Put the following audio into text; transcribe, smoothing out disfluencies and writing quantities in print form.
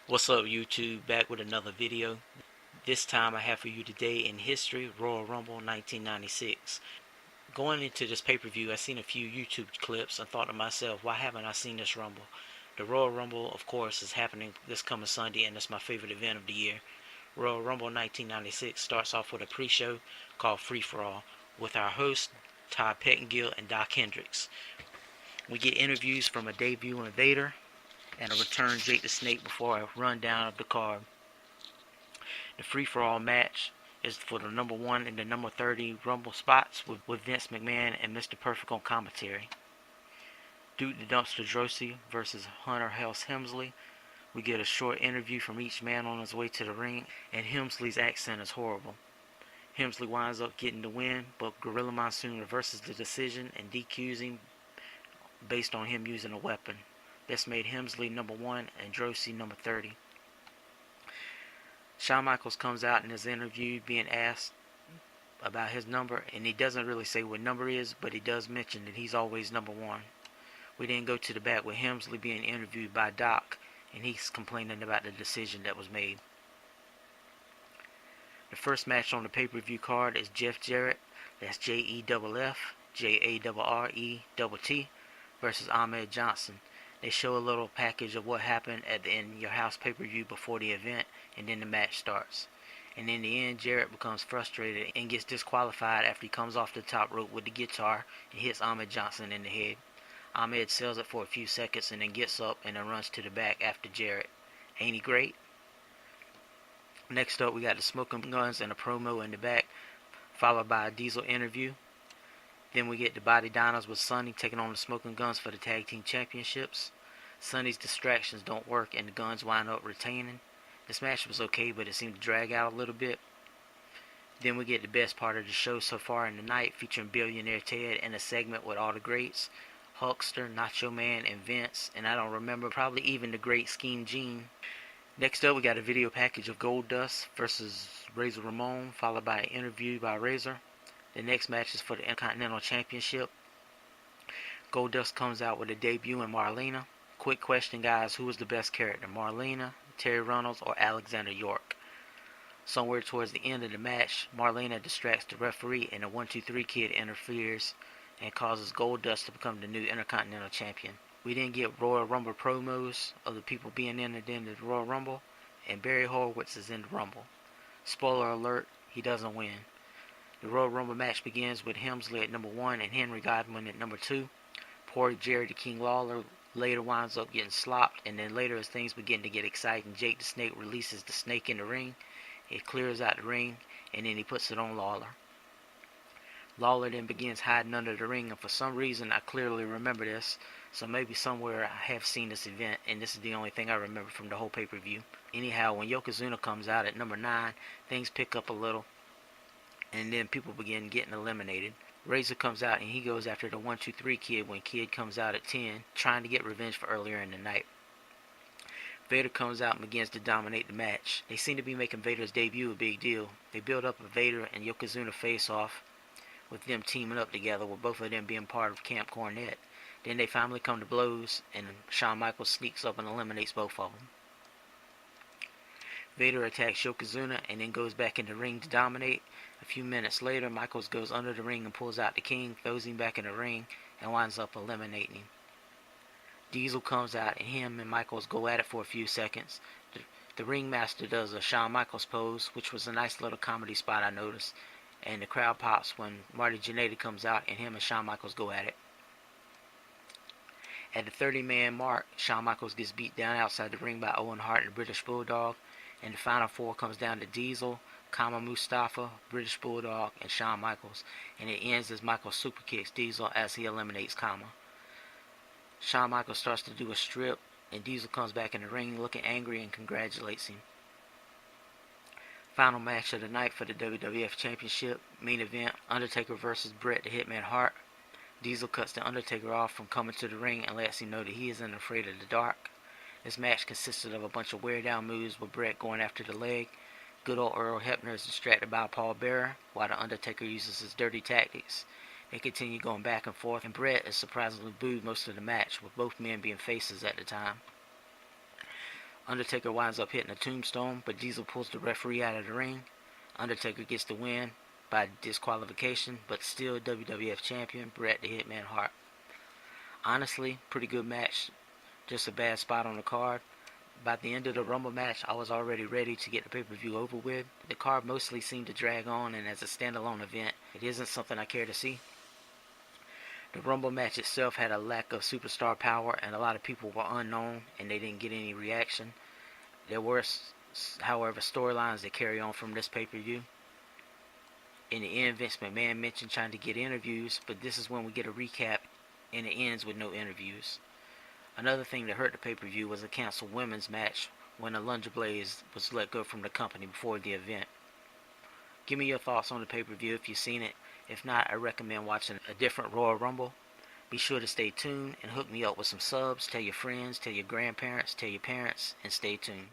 What's up, YouTube? Back with another video. This time I have for you today in history, Royal Rumble 1996. Going into this pay-per-view, I seen a few YouTube clips and thought to myself, why haven't I seen this Rumble? The Royal Rumble, of course, is happening this coming Sunday, and it's my favorite event of the year. Royal Rumble 1996 starts off with a pre-show called Free For All with our hosts Todd Pettengill and Doc Hendricks. We get interviews from a debut Vader and a return Jake the Snake before a rundown of the card. The free-for-all match is for the number 1 and the number 30 Rumble spots with Vince McMahon and Mr. Perfect on commentary. Duke the Dumpster Droese versus Hunter Hearst Helmsley. We get a short interview from each man on his way to the ring, and Helmsley's accent is horrible. Helmsley winds up getting the win, but Gorilla Monsoon reverses the decision and DQs him based on him using a weapon. This made Helmsley number 1 and Droese number 30. Shawn Michaels comes out in his interview being asked about his number, and he doesn't really say what number is, but he does mention that he's always number 1. We then go to the back with Helmsley being interviewed by Doc, and he's complaining about the decision that was made. The first match on the pay-per-view card is Jeff Jarrett, that's Jeff Jarrett, versus Ahmed Johnson. They show a little package of what happened at the In Your House pay-per-view before the event, and then the match starts. And in the end, Jarrett becomes frustrated and gets disqualified after he comes off the top rope with the guitar and hits Ahmed Johnson in the head. Ahmed sells it for a few seconds and then gets up and then runs to the back after Jarrett. Ain't he great? Next up, we got the Smoking Guns and a promo in the back, followed by a Diesel interview. Then we get the Body Diners with Sonny taking on the Smoking Guns for the Tag Team Championships. Sonny's distractions don't work and the Guns wind up retaining. This match was okay, but it seemed to drag out a little bit. Then we get the best part of the show so far in the night, featuring Billionaire Ted in a segment with all the greats, Hulkster, Nacho Man, and Vince, and I don't remember, probably even the great Scheme Gene. Next up, we got a video package of Goldust versus Razor Ramon, followed by an interview by Razor. The next match is for the Intercontinental Championship. Goldust comes out with a debut in Marlena. Quick question, guys, who was the best character, Marlena, Terri Runnels, or Alexandra York? Somewhere towards the end of the match, Marlena distracts the referee and the 1-2-3 Kid interferes and causes Goldust to become the new Intercontinental Champion. We then get Royal Rumble promos of the people being entered into the Royal Rumble, and Barry Horowitz is in the Rumble. Spoiler alert, he doesn't win. The Royal Rumble match begins with Helmsley at number 1 and Henry Godwin at number 2. Poor Jerry the King Lawler later winds up getting slopped, and then later as things begin to get exciting, Jake the Snake releases the snake in the ring. It clears out the ring, and then he puts it on Lawler. Lawler then begins hiding under the ring, and for some reason I clearly remember this, so maybe somewhere I have seen this event, and this is the only thing I remember from the whole pay-per-view. Anyhow, when Yokozuna comes out at number 9, things pick up a little, and then people begin getting eliminated. Razor comes out and he goes after the 1-2-3 Kid when Kid comes out at 10, trying to get revenge for earlier in the night. Vader comes out and begins to dominate the match. They seem to be making Vader's debut a big deal. They build up a Vader and Yokozuna face-off, with them teaming up together, with both of them being part of Camp Cornette. Then they finally come to blows, and Shawn Michaels sneaks up and eliminates both of them. Vader attacks Yokozuna and then goes back in the ring to dominate. A few minutes later, Michaels goes under the ring and pulls out the King, throws him back in the ring, and winds up eliminating him. Diesel comes out and him and Michaels go at it for a few seconds. The ringmaster does a Shawn Michaels pose, which was a nice little comedy spot I noticed, and the crowd pops when Marty Jannetty comes out and him and Shawn Michaels go at it. At the 30-man mark, Shawn Michaels gets beat down outside the ring by Owen Hart and the British Bulldog, and the final 4 comes down to Diesel, Kama Mustafa, British Bulldog, and Shawn Michaels, and it ends as Michaels super kicks Diesel as he eliminates Kama. Shawn Michaels starts to do a strip, and Diesel comes back in the ring looking angry and congratulates him. Final match of the night for the WWF Championship, main event, Undertaker versus Bret the Hitman Hart. Diesel cuts the Undertaker off from coming to the ring and lets him know that he isn't afraid of the dark. This match consisted of a bunch of wear-down moves with Bret going after the leg. Good old Earl Hebner is distracted by Paul Bearer, while the Undertaker uses his dirty tactics. They continue going back and forth, and Bret is surprisingly booed most of the match, with both men being faces at the time. Undertaker winds up hitting a tombstone, but Diesel pulls the referee out of the ring. Undertaker gets the win by disqualification, but still WWF Champion Bret the Hitman Hart. Honestly, pretty good match. Just a bad spot on the card. By the end of the Rumble match, I was already ready to get the pay-per-view over with. The card mostly seemed to drag on, and as a standalone event, it isn't something I care to see. The Rumble match itself had a lack of superstar power, and a lot of people were unknown, and they didn't get any reaction. There were, however, storylines that carry on from this pay-per-view. In the end, Vince McMahon mentioned trying to get interviews, but this is when we get a recap, and it ends with no interviews. Another thing that hurt the pay-per-view was a canceled women's match when Alundra Blaze was let go from the company before the event. Give me your thoughts on the pay-per-view if you've seen it. If not, I recommend watching a different Royal Rumble. Be sure to stay tuned and hook me up with some subs. Tell your friends, tell your grandparents, tell your parents, and stay tuned.